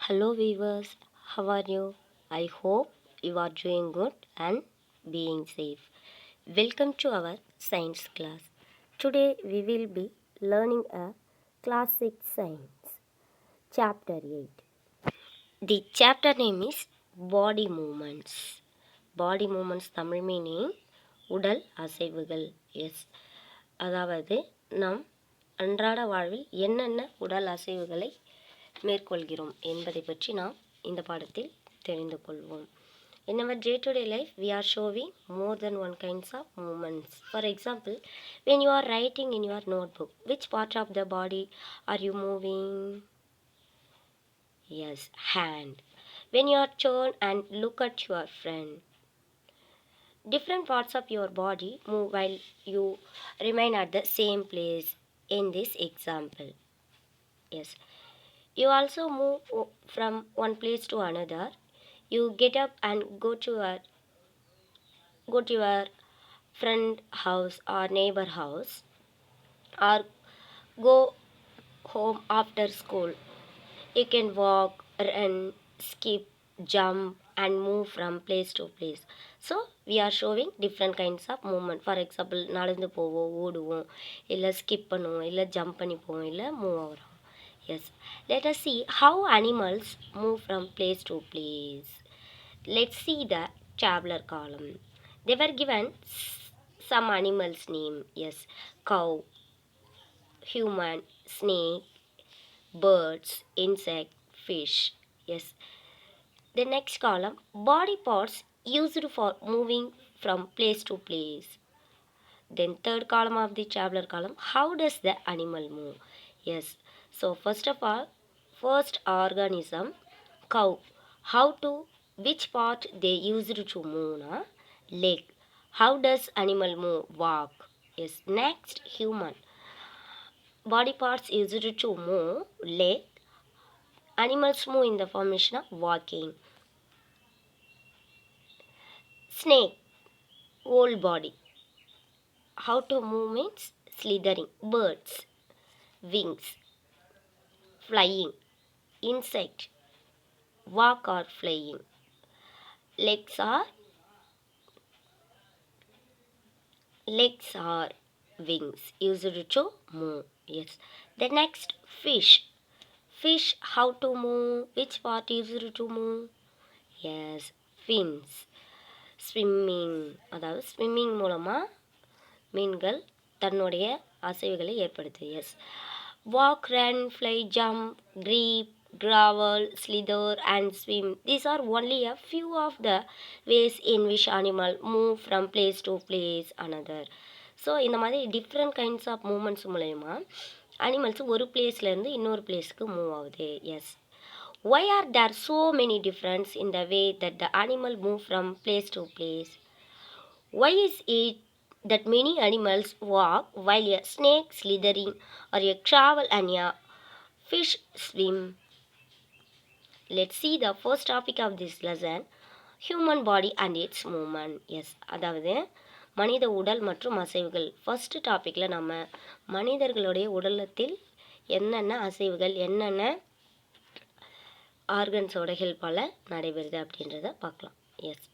Hello viewers, how are you? I hope you are doing good and being safe. Welcome to our science class. Today we will be learning a classic science, chapter 8. The chapter name is Body Movements. Body Movements Tamil meaning உடல் அசைவுகள். S, அதாவது நாம் அன்றாட வாழ்வில் என்னென்ன உடல் அசைவுகளை மேற்கொள்கிறோம் என்பதை பற்றி நாம் இந்த பாடத்தில் தெரிந்து கொள்வோம். In our day-to-day life, we are showing more than one kinds of movements. For example, when you are writing in your notebook, which part of the body are you moving? Yes, hand. When you are turn and look at your friend, different parts of your body move while you remain at the same place in this example. Yes, you also move from one place to another. You get up and go to your friend house or neighbor house, or go home after school. You can walk, run, skip, jump and move from place to place. So we are showing different kinds of movement. For example, நடந்து போவோம், ஓடுவோம், இல்லை skip பண்ணுவோம், இல்லை jump பண்ணி போவோம், இல்லை move ஆகிறோம். Yes, let us see how animals move from place to place. Let's see the tabular column. They were given some animals name. Yes, cow, human, snake, birds, insect, fish. Yes, the next column, body parts used for moving from place to place. Then third column of the tabular column, how does the animal move? Yes, so first of all, first organism, cow. How to, which part they used to move? Na? Leg. How does animal move? Walk. Yes, next human. Body parts used to move, leg. Animals move in the formation of walking. Snake, whole body. How to move means slithering. Birds, wings. Flying. Insect, walk or flying. Legs are wings used to move. Yes. The next, fish. Fish, how to move? Which part used to move? Yes, fins. Swimming. அதாவது swimming மூலமாக மீன்கள் தன்னுடைய அசைவுகளை ஏற்படுத்து. Yes, walk, run, fly, jump, grip, grovel, slither and swim. These are only a few of the ways in which animal move from place to place another. So இந்த மாதிரி different kinds of movements மூலயமா animals ஒரு பிளேஸ்லேருந்து இன்னொரு பிளேஸ்க்கு move ஆகுது. Yes, why are there so many difference in the way that the animal move from place to place? Why is it that many animals walk while a snake slithering or a travel and a fish swim? Let's see the first topic of this lesson, human body and its movement. Yes, அதாவது மனித உடல் மற்றும் அசைவுகள். First டாப்பிக்கில் நம்ம மனிதர்களுடைய உடலத்தில் என்னென்ன அசைவுகள், என்னென்ன ஆர்கன்ஸோட ஹெல்ப்பால் நடைபெறுது அப்படின்றத பார்க்கலாம். Yes,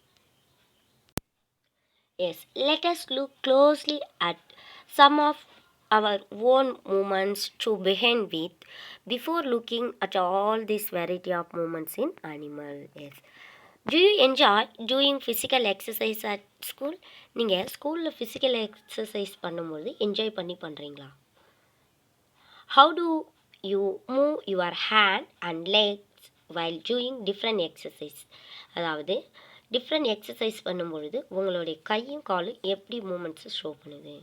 Yes, let us look closely at some of our own movements to begin with before looking at all this variety of movements in animal. Yes. Do you enjoy doing physical exercise at school? நீங்கள் ஸ்கூலில் physical exercise பண்ணும்போது enjoy பண்ணி பண்ணுறீங்களா? How do you move your hand and legs while doing different exercise? அதாவது different exercise பண்ணும்பொழுது உங்களுடைய கையும் காலும் எப்படி மூமெண்ட்ஸை ஷோ பண்ணுது?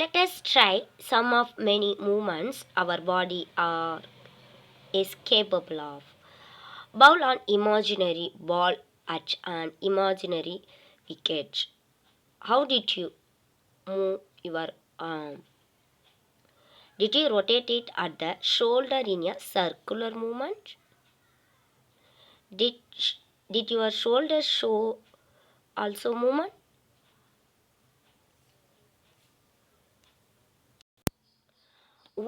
Let us try some of many movements our body is capable of. Bowl an imaginary ball at an imaginary wicket. How did you move your arm? Did you rotate it at the shoulder in a circular movement? Did your shoulders show also movement?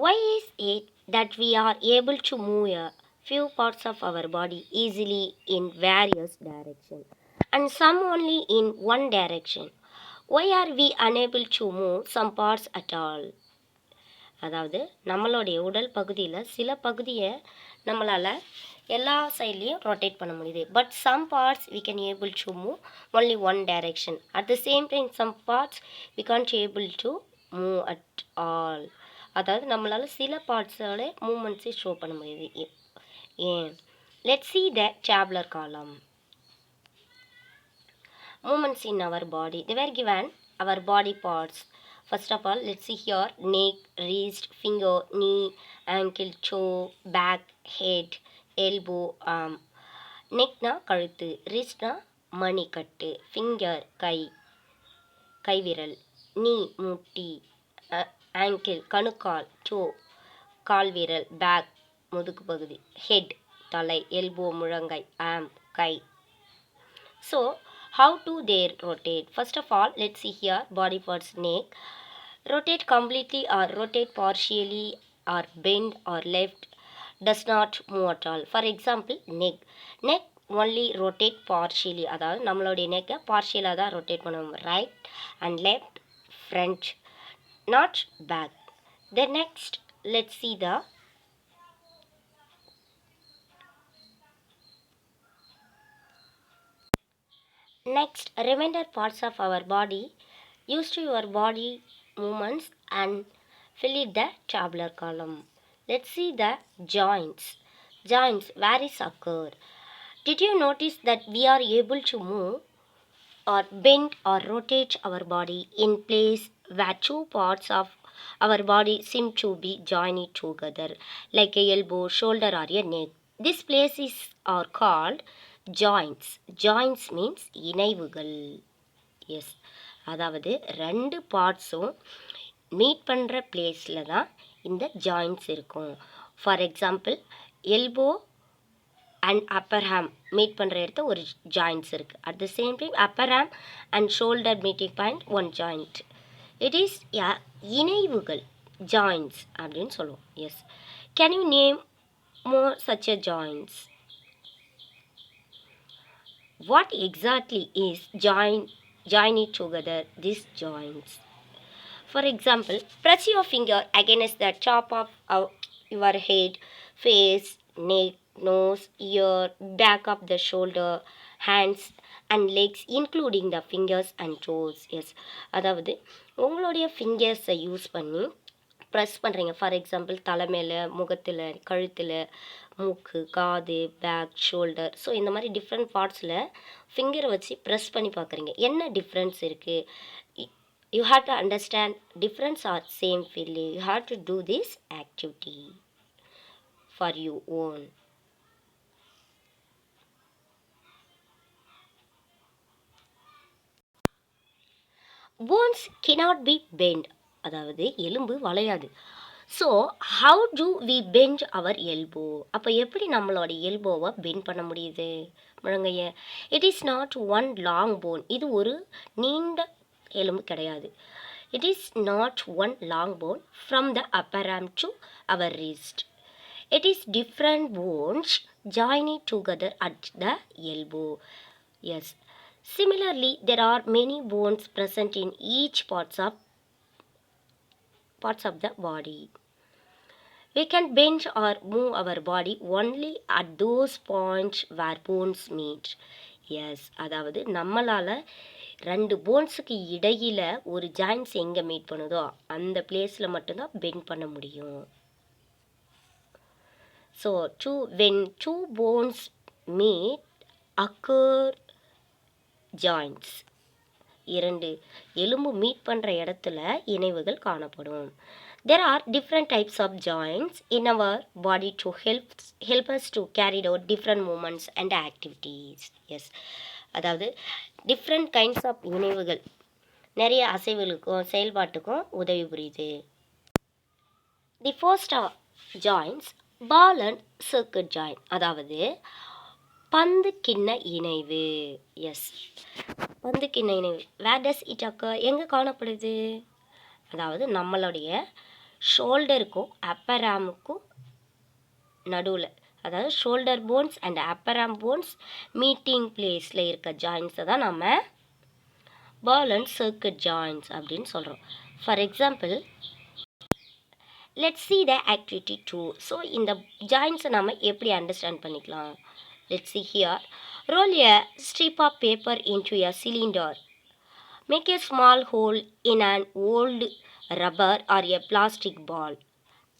Why is it that we are able to move a few parts of our body easily in various directions and some only in one direction. Why are we unable to move some parts at all? அதாவது நம்மளுடைய உடல் பகுதியில் சில பகுதியை நம்மளால் எல்லா சைட்லேயும் rotate பண்ண முடியுது. But some parts we can able to move only one direction. At the same time some parts we can't able to move at all. அதாவது நம்மளால் சில பார்ட்ஸோட மூமெண்ட்ஸை ஷோ பண்ண முடியுது. ஏன்? Let's see the tabular column. Movements in our body. They were given our body parts. First of all, let's see here: neck, wrist, finger, knee, ankle, toe, back, head, elbow, arm. Neck na கழுத்து, wrist na மணிக்கட்டு, finger கைவிரல், knee முட்டி, ankle கணுக்கால், toe கால்விரல், back முதுகு பகுதி, head தலை, elbow முழங்கை, arm guy. So how do they rotate? First of all, let's see here body parts. Neck, rotate completely or rotate partially or bend or left, does not move at all. For example, neck only rotate partially, அதாவது நம்மளுடைய நெக்கை பார்ஷியலாக தான் rotate பண்ணுவோம். Right and left, front, not back. Then next, let's see the next remainder parts of our body. Use to your body movements and fill it the tabular column. Let's see the joints. Joints, where is occur? Did you notice that we are able to move or bend or rotate our body in place where two parts of our body seem to be joined together, like a elbow, shoulder or a neck? These places are called joints. Joints means இணைவுகள். Yes, அதாவது ரெண்டு பார்ட்ஸும் meet பண்ணுற பிளேஸில் தான் இந்த joints இருக்கும். For example, elbow and upper arm meet பண்ணுற இடத்த ஒரு ஜாயின்ட்ஸ் இருக்குது. At the same time upper arm and shoulder meeting point one joint. It is இணைவுகள், ஜாயின்ட்ஸ் அப்படின்னு சொல்லுவோம். Yes, can you name more such a joints? What exactly is joining together these joints? For example, press your finger against the top of your head, face, neck, nose, ear, back of the shoulder, hands and legs including the fingers and toes. Yes, அதாவது உங்களுடைய ஃபிங்கர்ஸை use பண்ணி press பண்ணுறீங்க. For example, தலை மேலே, முகத்தில், கழுத்தில், மூக்கு, காது, பேக், ஷோல்டர். ஸோ இந்த மாதிரி டிஃப்ரெண்ட் பார்ட்ஸில் ஃபிங்கரை வச்சு ப்ரெஸ் பண்ணி பார்க்குறீங்க. என்ன டிஃப்ரென்ஸ் இருக்குது? You have to understand difference or same feeling. You have to do this activity for you own. Bones cannot be bent, அதாவது எலும்பு வளையாது. So how do we bend our elbow? அப்போ எப்படி நம்மளோட எல்போவை பெண்ட் பண்ண முடியுது? முழங்கைய. It is not one long bone. இது ஒரு நீண்ட எலும்பு கிடையாது. It is not one long bone from the upper arm to our wrist. It is different bones joining together at the elbow. Yes, similarly there are many bones present in each parts of the body. We can bend or move our body only at those points where bones meet. Yes, அதாவது நம்மளால் ரெண்டு போன்ஸுக்கு இடையில் ஒரு joints எங்கே meet பண்ணுதோ அந்த பிளேஸில் மட்டும்தான் பெண்ட் பண்ண முடியும். So when two bones meet occur joints. இரண்டு எலும்பு மீட் பண்ணுற இடத்துல இணைவுகள் காணப்படும். There are different types of joints in our body to help us to carry out different movements and activities. Yes, அதாவது different kinds of இணைவுகள் நிறைய அசைவுகளுக்கும் செயல்பாட்டுக்கும் உதவி புரியுது. The first joints, ball and circuit joint, அதாவது பந்து கிண்ண இணைவு. எஸ், பந்து கிண்ண இணைவு. Where does it occur? எங்கே காணப்படுது? அதாவது நம்மளுடைய ஷோல்டருக்கும் அப்பர் ஆர்முக்கும் நடுவில், அதாவது shoulder bones and upper arm bones meeting பிளேஸில் இருக்க ஜாயின்ஸை தான் நம்ம பால் அண்ட் சர்க்கிட் ஜாயின்ஸ் அப்படின்னு சொல்கிறோம். For example let's see the activity 2. So இந்த ஜாயின்ஸை நம்ம எப்படி அண்டர்ஸ்டாண்ட் பண்ணிக்கலாம்? let's see here. Roll a strip of paper into a cylinder. Make a small hole in an old rubber or a plastic ball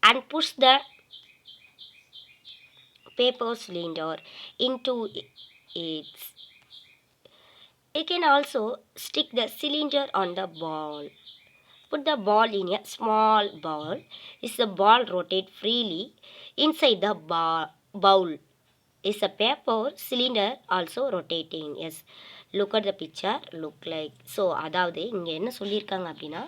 and push the paper cylinder into it. You can also stick the cylinder on the ball. Put the ball in a small bowl. Is the ball rotate freely inside the bowl? Is the paper cylinder also rotating? Yes. Look at the picture. Look like. So அதாவது இங்கே என்ன சொல்லியிருக்காங்க அப்படின்னா,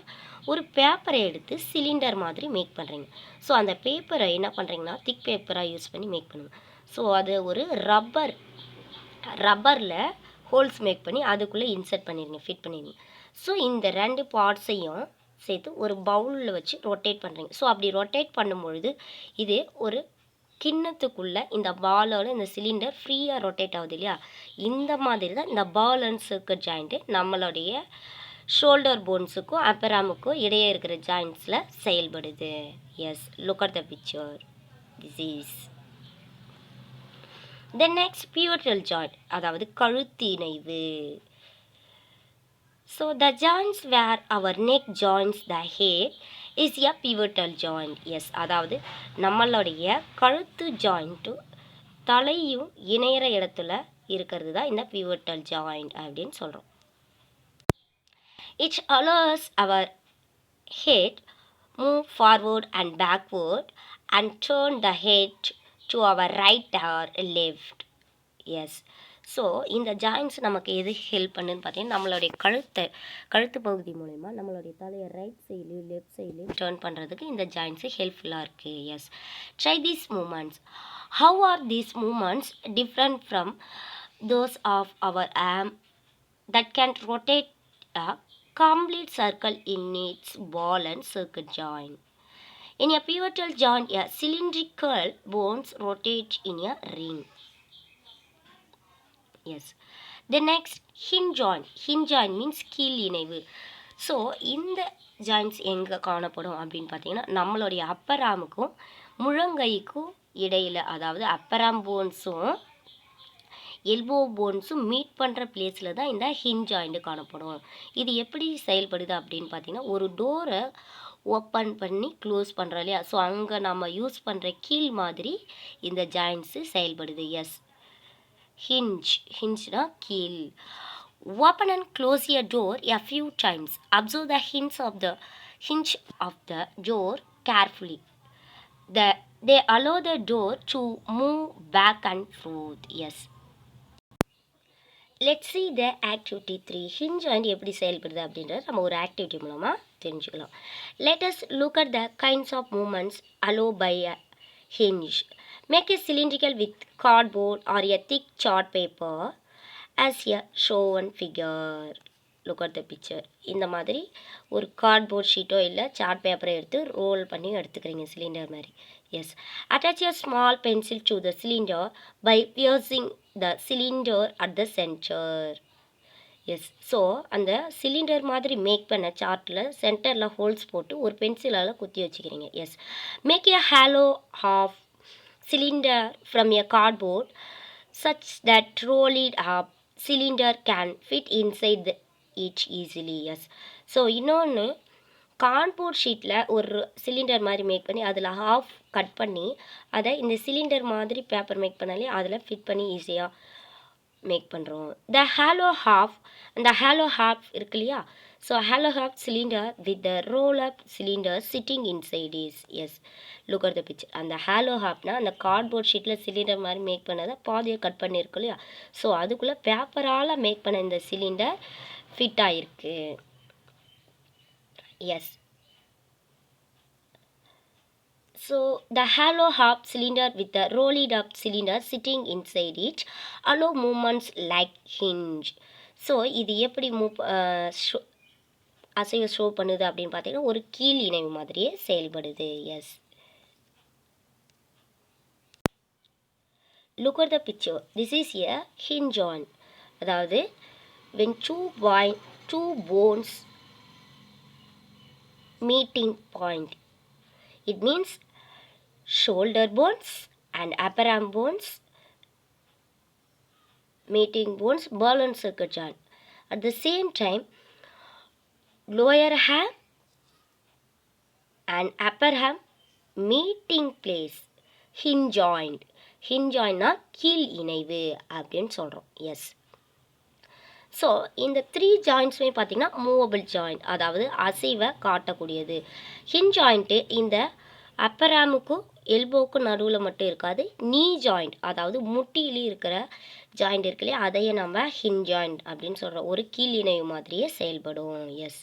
ஒரு பேப்பரை எடுத்து cylinder மாதிரி make பண்ணுறீங்க. ஸோ அந்த பேப்பரை என்ன பண்ணுறீங்கன்னா திக் பேப்பராக யூஸ் பண்ணி மேக் பண்ணுங்க. ஸோ அது ஒரு ரப்பரில் ஹோல்ஸ் மேக் பண்ணி அதுக்குள்ளே இன்சர்ட் பண்ணிடுங்க, ஃபிட் பண்ணிடுங்க. ஸோ இந்த ரெண்டு பார்ட்ஸையும் சேர்த்து ஒரு பவுலில் வச்சு ரொட்டேட் பண்ணுறீங்க. ஸோ அப்படி ரொட்டேட் பண்ணும்பொழுது இது ஒரு கிண்ணத்துக்குள்ளே இந்த பாலோட இந்த சிலிண்டர் ஃப்ரீயாக ரொட்டேட் ஆகுது இல்லையா? இந்த மாதிரி தான் இந்த பால் அண்ட் சர்க்கிட் ஜாயிண்ட்டு நம்மளுடைய ஷோல்டர் போன்ஸுக்கும் அப்பர் ஆர்முக்கும் இடையே இருக்கிற ஜாயிண்ட்ஸில் செயல்படுது. Yes, look at the picture. This is the next pivotal joint, அதாவது கழுத்திணைவு. So the joints where our neck joins the head is a pivotal joint. Yes, அதாவது நம்மளுடைய கழுத்து ஜாயிண்ட்டு தலையும் இணையிற இடத்துல இருக்கிறது தான் இந்த pivotal joint அப்படின்னு சொல்கிறோம். It allows our head move forward and backward and turn the head to our right or left. Yes. So இந்த ஜாயின்ஸ் நமக்கு எது ஹெல்ப் பண்ணுன்னு பார்த்தீங்கன்னா, நம்மளுடைய கழுத்து பகுதி மூலயமா நம்மளுடைய தலையை ரைட் சைட்லேயும் லெஃப்ட் சைட்லேயும் டேர்ன் பண்ணுறதுக்கு இந்த ஜாயின்ஸு ஹெல்ப்ஃபுல்லாக இருக்குது. Yes, try these moments. How are these moments different from those of our arm that can rotate a complete circle in its ball and circuit joint? In a pivotal joint, a cylindrical bones rotate in a ring. Yes. The next, hinge joint. Hinge joint means கீழ் இணைவு. So இந்த joints எங்கே காணப்படும் அப்படின்னு பார்த்தீங்கன்னா, நம்மளுடைய அப்பர் ஆர்முக்கும் முழங்கைக்கும் இடையில், அதாவது அப்பர் ஆர்ம் போன்ஸும் எல்போ போன்ஸும் மீட் பண்ணுற பிளேஸில் தான் இந்த ஹிஞ்ச் ஜாயிண்ட்டு காணப்படும். இது எப்படி செயல்படுது அப்படின்னு பார்த்தீங்கன்னா, ஒரு டோரை ஓப்பன் பண்ணி க்ளோஸ் பண்ணுறோம் இல்லையா? ஸோ அங்கே நம்ம யூஸ் பண்ணுற கீழ் மாதிரி இந்த ஜாயின்ட்ஸு செயல்படுது. Yes, hinge keel. Open and close a door a few times. Observe the hinge of the door carefully. They allow the door to move back and forth. Yes. Let's see the activity 3. Hinge joint எப்படி செயல்படுது அப்படின்றத நம்ம ஒரு activity மூலமாக தெரிஞ்சுக்கலாம். Let us look at the kinds of movements allowed by a hinge. Make a cylindrical with cardboard or a thick chart paper as a shown figure. Look at the picture. இந்த மாதிரி ஒரு cardboard Shito இல்லை chart பேப்பரை எடுத்து role பண்ணி எடுத்துக்கிறீங்க cylinder மாதிரி. Yes, attach a small pencil to the cylinder by piercing the cylinder at the center. Yes, so அந்த சிலிண்டர் மாதிரி மேக் பண்ண சார்ட்டில் சென்டரில் ஹோல்ஸ் போட்டு ஒரு பென்சிலால் குத்தி வச்சுக்கிறீங்க. Yes, make a hollow half cylinder from a cardboard such that rolled up cylinder can fit inside it easily. Yes. So இன்னொன்று, கார்ட்போர்ட் ஷீட்டில் ஒரு சிலிண்டர் மாதிரி மேக் பண்ணி அதில் ஹாஃப் கட் பண்ணி அதை இந்த சிலிண்டர் மாதிரி பேப்பர் மேக் பண்ணாலே அதில் ஃபிட் பண்ணி ஈஸியாக மேக் பண்ணுறோம். அந்த ஹாலோ ஹாஃப் இருக்கு இல்லையா? So hollow half cylinder with the roll up cylinder sitting inside is. Yes, look at the picture. அந்த ஹாலோ ஹாஃப்னா அந்த கார்ட்போர்ட் ஷீட்டில் சிலிண்டர் மாதிரி மேக் பண்ணதை பாதியை கட் பண்ணியிருக்கோம் இல்லையா? ஸோ அதுக்குள்ளே பேப்பரால் மேக் பண்ண இந்த சிலிண்டர் ஃபிட் ஆகிருக்கு. Yes, so the hollow half cylinder with the rolled up cylinder sitting inside it allow movements like hinge. So இது எப்படி அசைவை ஷோ பண்ணுது அப்படின்னு பார்த்தீங்கன்னா, ஒரு கீழ் இணைவு மாதிரியே செயல்படுது. Yes, Look at the picture. This is a hinge joint. அதாவது when two bones meeting point. It means shoulder bones and upper arm bones meeting bones ball and circuit joint. At the same time, lower arm and upper arm meeting place hinge joint. Hinge jointனா கீழ் இணைவு அப்படின்னு சொல்கிறோம். S. So இந்த 3 ஜாயிண்ட்ஸுமே பார்த்திங்கன்னா movable joint, அதாவது அசைவை காட்டக்கூடியது. Hinge joint இந்த அப்பர் ஆமுக்கும் எல்போவுக்கும் நடுவில் மட்டும் இருக்காது. நீ ஜாயிண்ட், அதாவது முட்டியிலே இருக்கிற ஜாயிண்ட் இருக்கு இல்லையா, அதையே நம்ம ஹிஞ்ச் ஜாயிண்ட் அப்படின்னு சொல்கிறோம். ஒரு கீழ் இணைவு மாதிரியே செயல்படும். Yes.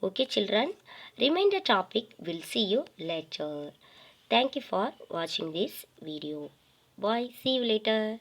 Okay children, reminder topic will see you later. Thank you for watching this video. Bye. See you later.